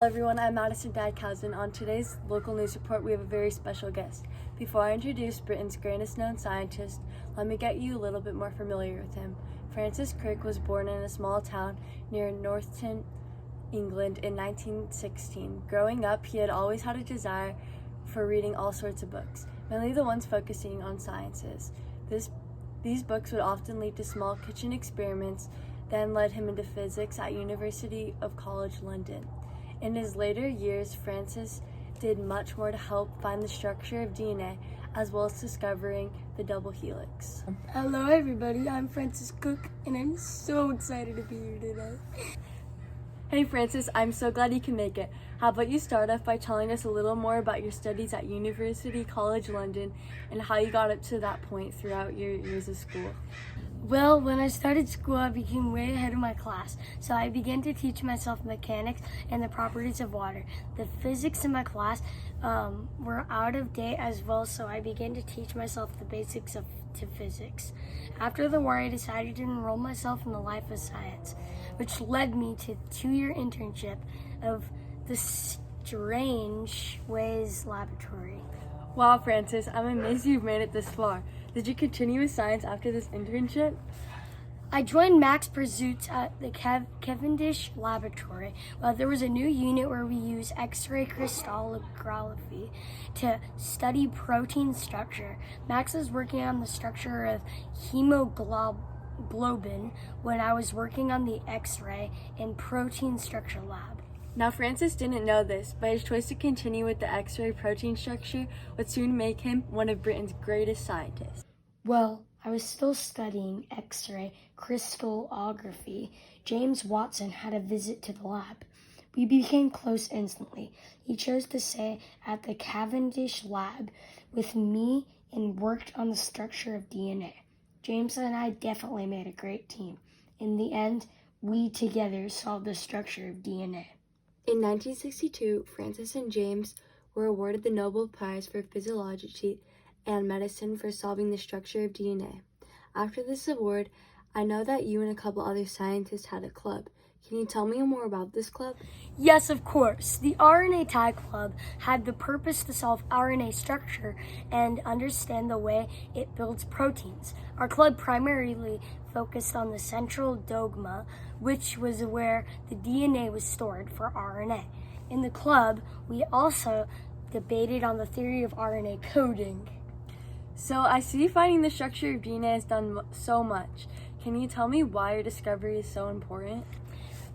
Hello everyone, I'm Madison Dadkhausen. On today's local news report, we have a very special guest. Before I introduce Britain's greatest known scientist, let me get you a little bit more familiar with him. Francis Crick was born in a small town near Northampton, England in 1916. Growing up, he had always had a desire for reading all sorts of books, mainly the ones focusing on sciences. These books would often lead to small kitchen experiments, then led him into physics at University of College London. In his later years, Francis did much more to help find the structure of DNA, as well as discovering the double helix. Hello everybody, I'm Francis Cook, and I'm so excited to be here today. Hey Francis, I'm so glad you can make it. How about you start off by telling us a little more about your studies at University College London and how you got up to that point throughout your years of school? Well, when I started school, I became way ahead of my class, so I began to teach myself mechanics and the properties of water. The physics in my class were out of date as well, so I began to teach myself the basics to physics. After the war, I decided to enroll myself in the life of science, which led me to a 2-year internship of the Strange Ways Laboratory. Wow, Francis, I'm amazed you've made it this far. Did you continue with science after this internship? I joined Max Pursuits at the Cavendish Laboratory. Well, there was a new unit where we use X-ray crystallography to study protein structure. Max was working on the structure of hemoglobin when I was working on the X-ray and protein structure lab. Now, Francis didn't know this, but his choice to continue with the X-ray protein structure would soon make him one of Britain's greatest scientists. Well, I was still studying X-ray crystallography. James Watson had a visit to the lab. We became close instantly. He chose to stay at the Cavendish lab with me and worked on the structure of DNA. James and I definitely made a great team. In the end, we together solved the structure of DNA. In 1962, Francis and James were awarded the Nobel Prize for Physiology and Medicine for solving the structure of DNA. After this award, I know that you and a couple other scientists had a club. Can you tell me more about this club? Yes, of course. The RNA Tie Club had the purpose to solve RNA structure and understand the way it builds proteins. Our club primarily focused on the central dogma, which was where the DNA was stored for RNA. In the club, we also debated on the theory of RNA coding. So I see finding the structure of DNA has done so much. Can you tell me why your discovery is so important?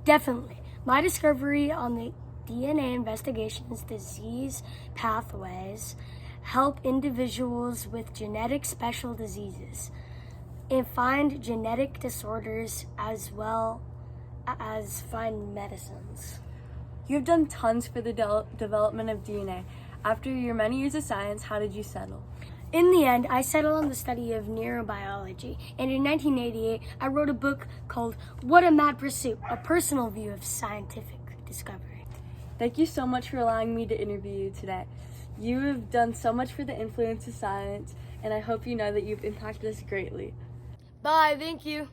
Definitely. My discovery on the DNA investigations disease pathways help individuals with genetic special diseases and find genetic disorders as well as find medicines. You've done tons for the development of DNA. After your many years of science, how did you settle? In the end, I settled on the study of neurobiology, and in 1988, I wrote a book called What a Mad Pursuit, a personal view of scientific discovery. Thank you so much for allowing me to interview you today. You have done so much for the influence of science, and I hope you know that you've impacted us greatly. Bye, thank you.